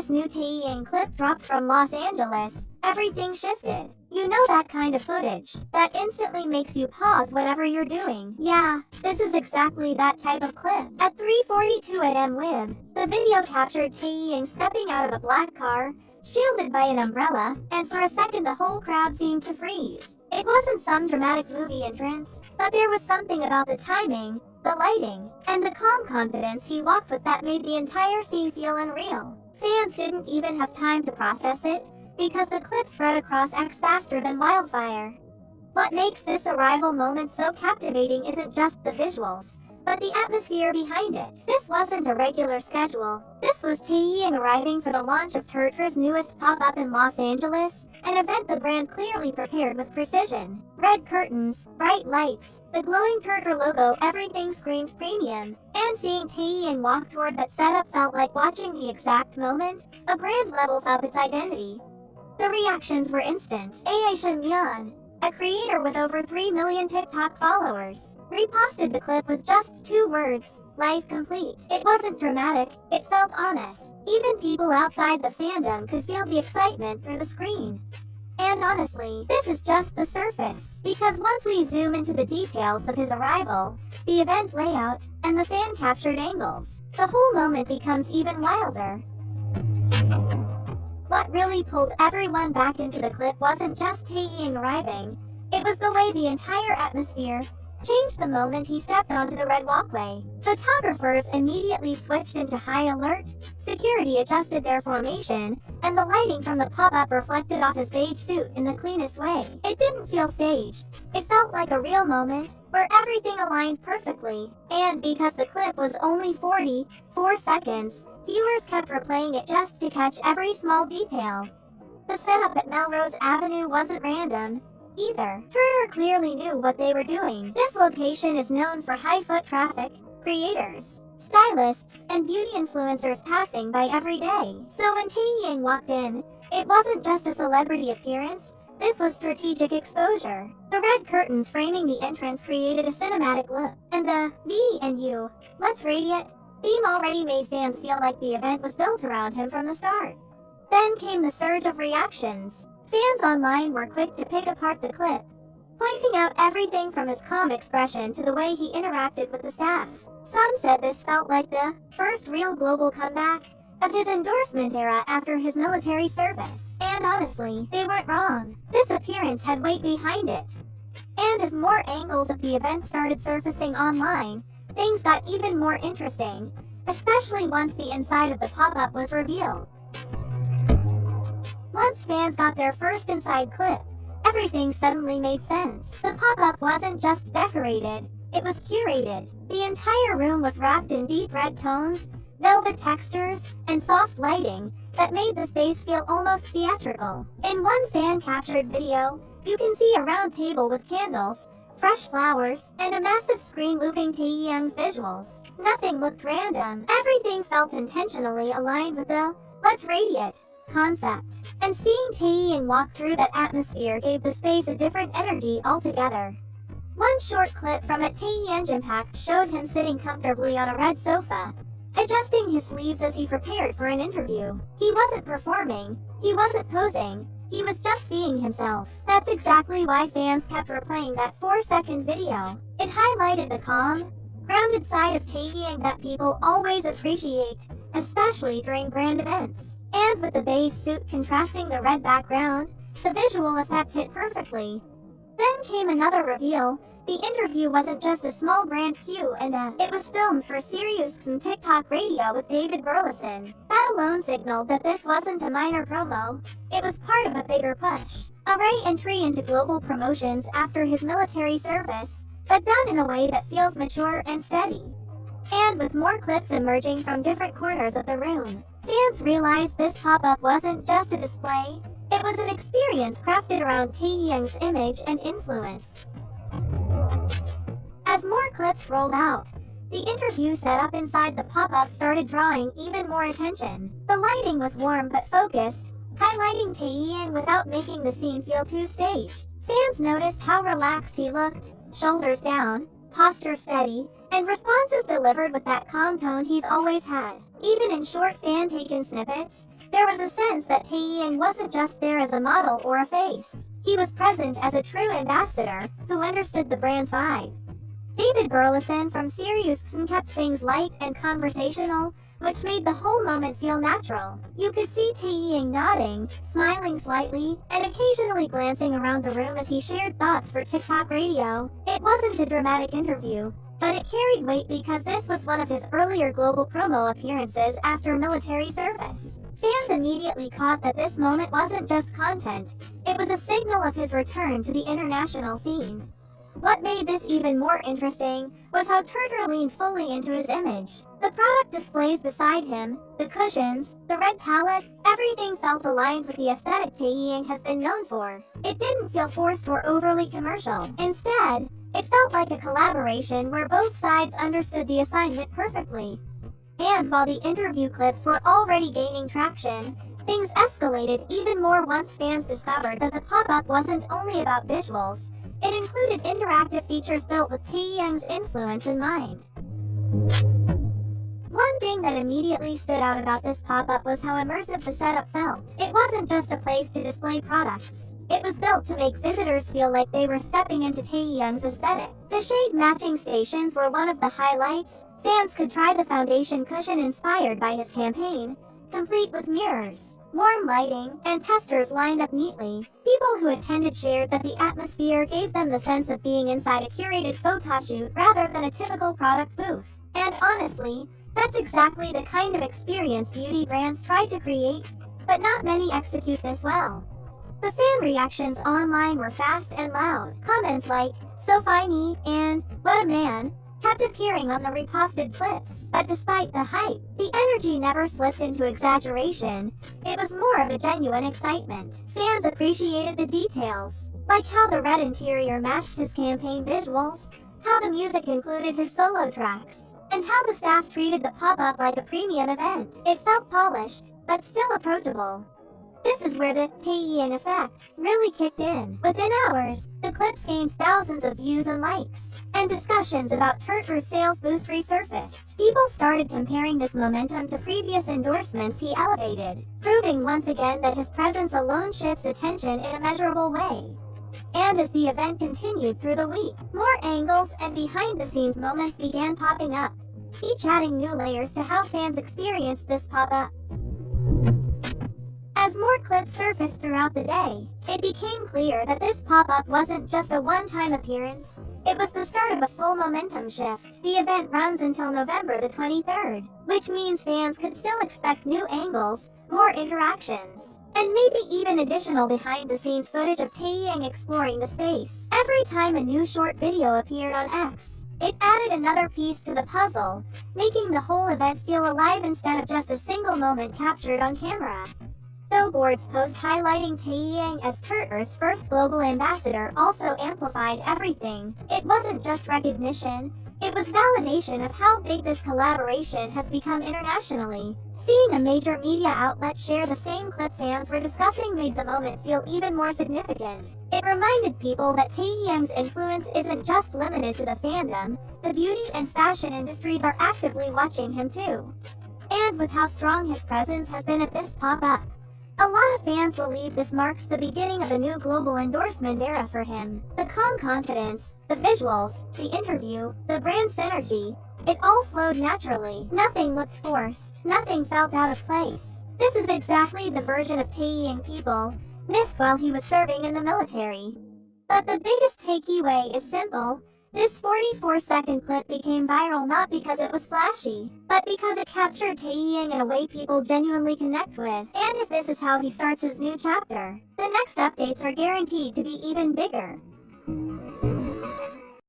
this new Taehyung clip dropped from Los Angeles, everything shifted. You know that kind of footage that instantly makes you pause whatever you're doing? Yeah, this is exactly that type of clip. At 3:42 a.m. WIB, the video captured Taehyung stepping out of a black car, shielded by an umbrella, and for a second the whole crowd seemed to freeze. It wasn't some dramatic movie entrance, but there was something about the timing, the lighting, and the calm confidence he walked with that made the entire scene feel unreal. Fans didn't even have time to process it, because the clip spread across X faster than wildfire. What makes this arrival moment so captivating isn't just the visuals, but the atmosphere behind it. This wasn't a regular schedule. This was Taehyung arriving for the launch of TIRTIR's newest pop-up in Los Angeles, an event the brand clearly prepared with precision. Red curtains, bright lights, the glowing TIRTIR logo, everything screamed premium. And seeing Taehyung walk toward that setup felt like watching the exact moment a brand levels up its identity. The reactions were instant. Taehyung, a creator with over 3 million TikTok followers, reposted the clip with just 2 words, "Life complete." It wasn't dramatic, it felt honest. Even people outside the fandom could feel the excitement through the screen. And honestly, this is just the surface, because once we zoom into the details of his arrival, the event layout, and the fan-captured angles, the whole moment becomes even wilder. What really pulled everyone back into the clip wasn't just Taehyung arriving, it was the way the entire atmosphere changed the moment he stepped onto the red walkway. Photographers immediately switched into high alert, security adjusted their formation, and the lighting from the pop-up reflected off his beige suit in the cleanest way. It didn't feel staged. It felt like a real moment, where everything aligned perfectly. And because the clip was only 44 seconds, viewers kept replaying it just to catch every small detail. The setup at Melrose Avenue wasn't random either. TIRTIR clearly knew what they were doing. This location is known for high foot traffic, creators, stylists, and beauty influencers passing by every day. So when Taehyung walked in, it wasn't just a celebrity appearance, this was strategic exposure. The red curtains framing the entrance created a cinematic look, and the "Me and You, Let's Radiate" theme already made fans feel like the event was built around him from the start. Then came the surge of reactions. Fans online were quick to pick apart the clip, pointing out everything from his calm expression to the way he interacted with the staff. Some said this felt like the first real global comeback of his endorsement era after his military service. And honestly, they weren't wrong. This appearance had weight behind it. And as more angles of the event started surfacing online, things got even more interesting, especially once the inside of the pop-up was revealed. Once fans got their first inside clip, everything suddenly made sense. The pop-up wasn't just decorated, it was curated. The entire room was wrapped in deep red tones, velvet textures, and soft lighting that made the space feel almost theatrical. In one fan-captured video, you can see a round table with candles, fresh flowers, and a massive screen looping Taehyung's visuals. Nothing looked random. Everything felt intentionally aligned with the "Let's Radiate" concept. And seeing Taehyung walk through that atmosphere gave the space a different energy altogether. One short clip from a Taehyung Impact showed him sitting comfortably on a red sofa, adjusting his sleeves as he prepared for an interview. He wasn't performing, he wasn't posing, he was just being himself. That's exactly why fans kept replaying that 4-second video. It highlighted the calm, grounded side of Taehyung that people always appreciate, especially during brand events. And with the beige suit contrasting the red background, the visual effect hit perfectly. Then came another reveal. The interview wasn't just a small brand Q&A. It was filmed for Sirius and TikTok Radio with David Burleson. That alone signaled that this wasn't a minor promo. It was part of a bigger push. A re-entry into global promotions after his military service, but done in a way that feels mature and steady. And with more clips emerging from different corners of the room, fans realized this pop-up wasn't just a display, it was an experience crafted around Taehyung's image and influence. As more clips rolled out, the interview set up inside the pop-up started drawing even more attention. The lighting was warm but focused, highlighting Taehyung without making the scene feel too staged. Fans noticed how relaxed he looked, shoulders down, posture steady, and responses delivered with that calm tone he's always had. Even in short fan-taken snippets, There was a sense that Taehyung wasn't just there as a model or a face. He was present as a true ambassador who understood the brand's vibe. David Burleson from SiriusXM kept things light and conversational, which made the whole moment feel natural. You could see Taehyung nodding, smiling slightly, and occasionally glancing around the room as he shared thoughts for TikTok radio. It wasn't a dramatic interview, but it carried weight because this was one of his earlier global promo appearances after military service. Fans immediately caught that this moment wasn't just content, it was a signal of his return to the international scene. What made this even more interesting was how TIRTIR leaned fully into his image. The product displays beside him, the cushions, the red palette, everything felt aligned with the aesthetic Taehyung has been known for. It didn't feel forced or overly commercial. Instead, it felt like a collaboration where both sides understood the assignment perfectly. And while the interview clips were already gaining traction, things escalated even more once fans discovered that the pop-up wasn't only about visuals. It included interactive features built with Taehyung's influence in mind. One thing that immediately stood out about this pop-up was how immersive the setup felt. It wasn't just a place to display products. It was built to make visitors feel like they were stepping into Taehyung's aesthetic. The shade-matching stations were one of the highlights. Fans could try the foundation cushion inspired by his campaign, complete with mirrors, warm lighting, and testers lined up neatly. People who attended shared that the atmosphere gave them the sense of being inside a curated photoshoot rather than a typical product booth. And honestly, that's exactly the kind of experience beauty brands try to create, but not many execute this well. The fan reactions online were fast and loud. Comments like, "So funny," and "What a man," kept appearing on the reposted clips, but despite the hype, the energy never slipped into exaggeration. It was more of a genuine excitement. Fans appreciated the details, like how the red interior matched his campaign visuals, how the music included his solo tracks, and how the staff treated the pop-up like a premium event. It felt polished, but still approachable. This is where the Taehyung effect really kicked in. Within hours, the clips gained thousands of views and likes, and discussions about TIRTIR's sales boost resurfaced. People started comparing this momentum to previous endorsements he elevated, proving once again that his presence alone shifts attention in a measurable way. And as the event continued through the week, more angles and behind-the-scenes moments began popping up, each adding new layers to how fans experienced this pop-up. As more clips surfaced throughout the day, it became clear that this pop-up wasn't just a one-time appearance, it was the start of a full momentum shift. The event runs until November the 23rd, which means fans could still expect new angles, more interactions, and maybe even additional behind-the-scenes footage of Taehyung exploring the space. Every time a new short video appeared on X, it added another piece to the puzzle, making the whole event feel alive instead of just a single moment captured on camera. Billboard's post highlighting Taehyung as TIRTIR's first global ambassador also amplified everything. It wasn't just recognition, it was validation of how big this collaboration has become internationally. Seeing a major media outlet share the same clip fans were discussing made the moment feel even more significant. It reminded people that Taehyung's influence isn't just limited to the fandom, the beauty and fashion industries are actively watching him too. And with how strong his presence has been at this pop-up, a lot of fans believe this marks the beginning of a new global endorsement era for him. The calm confidence, the visuals, the interview, the brand synergy, it all flowed naturally. Nothing looked forced. Nothing felt out of place. This is exactly the version of Taehyung people missed while he was serving in the military. But the biggest takeaway is simple. This 44-second clip became viral not because it was flashy, but because it captured Taehyung in a way people genuinely connect with. And if this is how he starts his new chapter, the next updates are guaranteed to be even bigger.